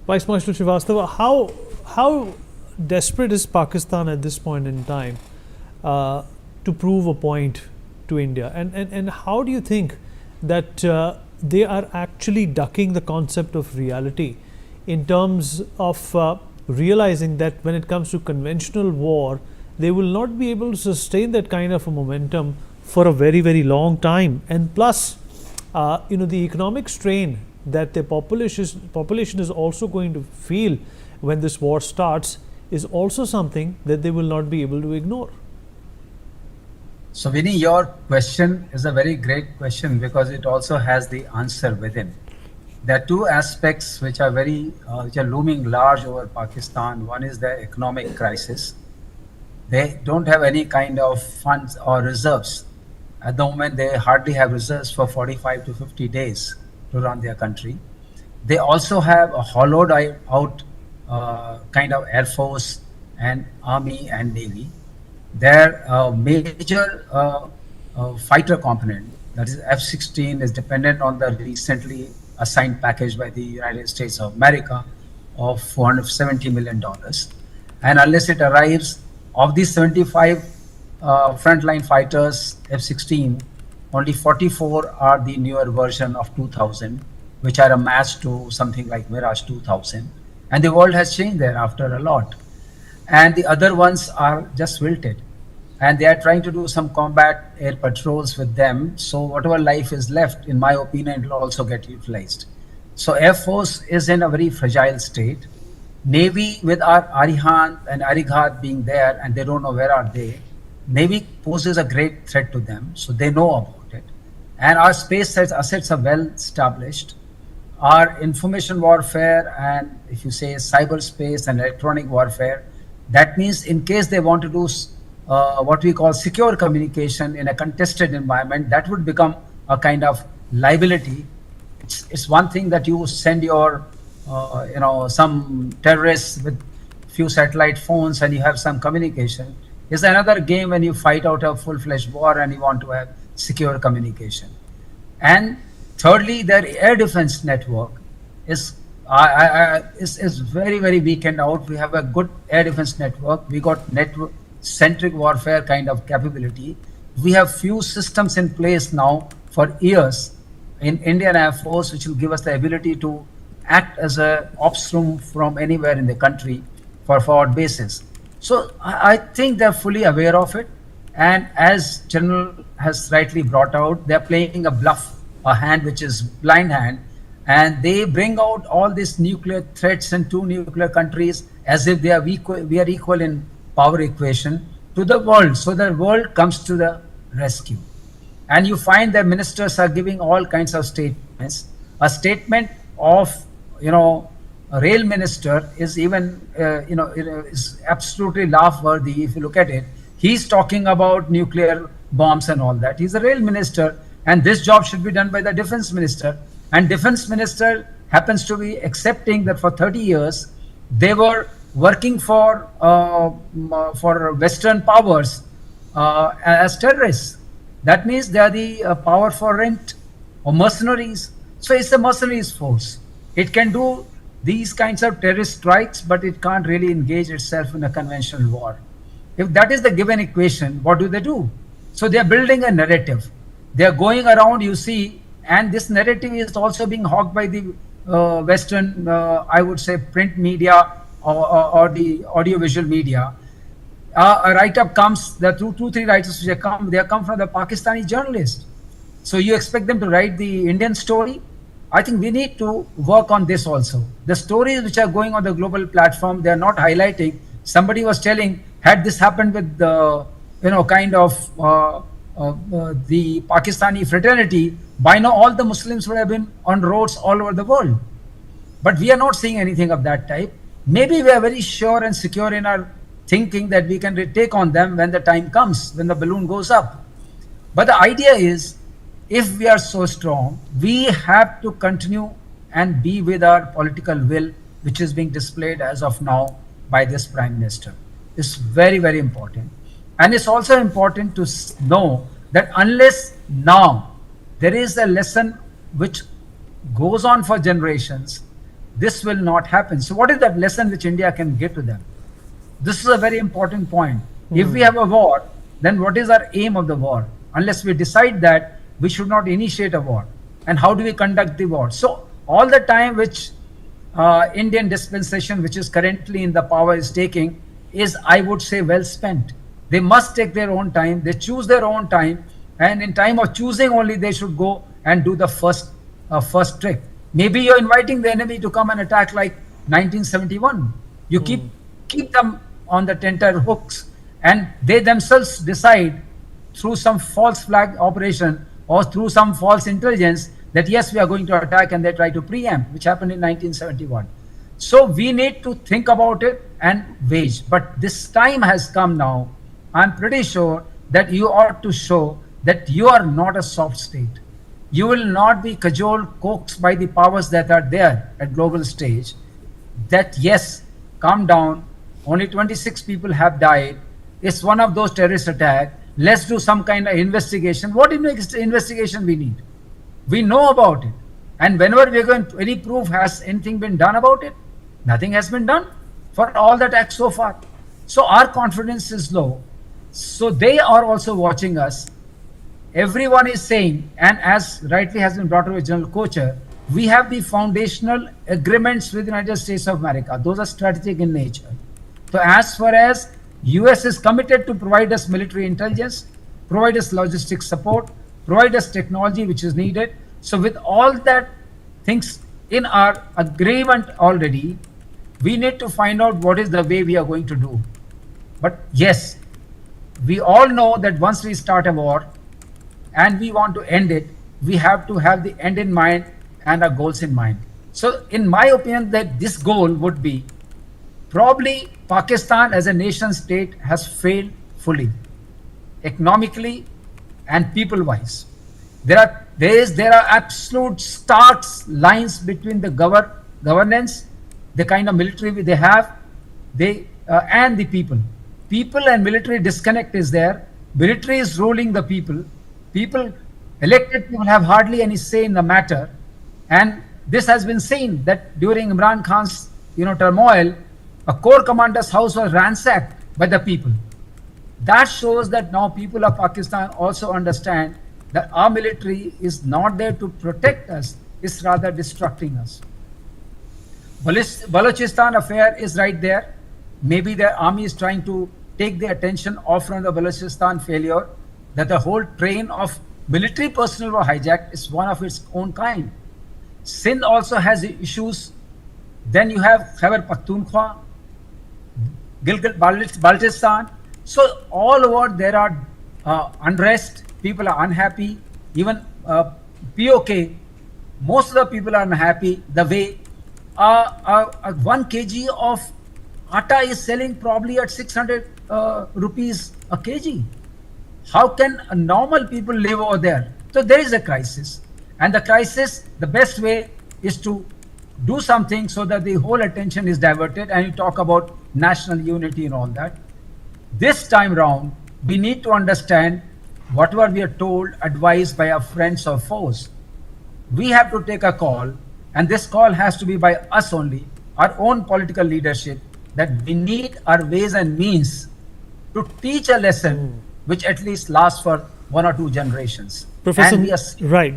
Vice Marshal Srivastava, how desperate is Pakistan at this point in time to prove a point to India, and how do you think that they are actually ducking the concept of reality in terms of realizing that when it comes to conventional war, they will not be able to sustain that kind of a momentum for a very long time, and plus the economic strain that the population is also going to feel when this war starts is also something that they will not be able to ignore. So Vinny, your question is a very great question because it also has the answer within. There are two aspects which are which are looming large over Pakistan. One is the economic crisis. They don't have any kind of funds or reserves. At the moment, they hardly have reserves for 45 to 50 days to run their country. They also have a hollowed out kind of air force and army and navy. Their major fighter component, that is F-16, is dependent on the recently assigned package by the United States of America of $470 million. And unless it arrives, of these 75 frontline fighters, F-16, only 44 are the newer version of 2000, which are a match to something like Mirage 2000. And the world has changed thereafter a lot. And the other ones are just wilted. And they are trying to do some combat air patrols with them. So whatever life is left, in my opinion, it will also get utilized. So Air Force is in a very fragile state. Navy, with our Arihant and Arighat being there, and they don't know where are they, Navy poses a great threat to them, so they know about it. And our space assets are well established. Our information warfare and, if you say, cyberspace and electronic warfare, that means in case they want to do what we call secure communication in a contested environment, that would become a kind of liability. It's one thing that you send your some terrorists with few satellite phones and you have some communication. It's another game when you fight out a full-fledged war and you want to have secure communication. And thirdly, their air defense network is very weakened out. We have a good air defense network. We got network-centric warfare kind of capability. We have few systems in place now for years in Indian Air Force, which will give us the ability to act as a ops room from anywhere in the country for forward basis. So I think they're fully aware of it. And as General has rightly brought out, they're playing a bluff, a hand which is blind hand. And they bring out all these nuclear threats and two nuclear countries as if we are equal in power equation to the world. So the world comes to the rescue. And you find that ministers are giving all kinds of statements. A statement of a rail minister is even is absolutely laugh worthy if you look at it. He's talking about nuclear bombs and all that. He's a rail minister, and this job should be done by the defense minister. And defense minister happens to be accepting that for 30 years they were working for Western powers as terrorists. That means they are the power for rent or mercenaries. So it's a mercenaries force. It can do these kinds of terrorist strikes, but it can't really engage itself in a conventional war. If that is the given equation, what do? So they are building a narrative. They are going around, you see, and this narrative is also being hogged by the Western, I would say, print media or the audiovisual media. A write-up comes, there are two, three writers which they come from the Pakistani journalists. So you expect them to write the Indian story? I think we need to work on this also. The stories which are going on the global platform, they are not highlighting. Somebody was telling, had this happened with the, the Pakistani fraternity, by now all the Muslims would have been on roads all over the world. But we are not seeing anything of that type. Maybe we are very sure and secure in our thinking that we can take on them when the time comes, when the balloon goes up. But the idea is, if we are so strong, we have to continue and be with our political will, which is being displayed as of now by this Prime Minister. It's very important. And it's also important to know that unless now there is a lesson which goes on for generations, this will not happen. So what is that lesson which India can give to them? This is a very important point. If we have a war, then what is our aim of the war? Unless we decide that we should not initiate a war. And how do we conduct the war? So all the time which Indian dispensation, which is currently in the power, is taking is, I would say, well spent. They must take their own time. They choose their own time. And in time of choosing only, they should go and do the first trick. Maybe you're inviting the enemy to come and attack like 1971. You keep them on the tenter hooks, and they themselves decide through some false flag operation or through some false intelligence that yes, we are going to attack, and they try to preempt, which happened in 1971. So we need to think about it and wage. But this time has come now. I'm pretty sure that you ought to show that you are not a soft state. You will not be cajoled, coaxed by the powers that are there at global stage. That yes, calm down. Only 26 people have died. It's one of those terrorist attacks. Let's do some kind of investigation. What investigation we need? We know about it. And whenever we are going to, any proof, has anything been done about it? Nothing has been done for all that act so far. So our confidence is low. So they are also watching us. Everyone is saying, and as rightly has been brought up with General Kocher, we have the foundational agreements with the United States of America. Those are strategic in nature. So as far as US is committed to provide us military intelligence, provide us logistics support, provide us technology which is needed. So with all that things in our agreement already, we need to find out what is the way we are going to do. But yes, we all know that once we start a war and we want to end it, we have to have the end in mind and our goals in mind. So in my opinion, that this goal would be, probably Pakistan as a nation state has failed fully, economically and people-wise. There are absolute stark lines between the governance, the kind of military they have, and the people. People and military disconnect is there. Military is ruling the people. Elected people have hardly any say in the matter. And this has been seen that during Imran Khan's turmoil, a corps commander's house was ransacked by the people. That shows that now people of Pakistan also understand that our military is not there to protect us, it's rather destructing us. Balochistan affair is right there. Maybe the army is trying to take the attention off from the Balochistan failure, that the whole train of military personnel were hijacked is one of its own kind. Sindh also has issues. Then you have Khyber Pakhtunkhwa, Gilgit-Baltistan. So all over there are unrest. People are unhappy. Even POK, most of the people are unhappy. The way 1 kg of atta is selling probably at 600 rupees a kg. How can normal people live over there? So there is a crisis. And the crisis, the best way is to do something so that the whole attention is diverted, and you talk about national unity and all that. This time round, we need to understand whatever we are told, advised by our friends or foes. We have to take a call, and this call has to be by us only, our own political leadership, that we need our ways and means to teach a lesson which at least lasts for 1 or 2 generations. Professor, right.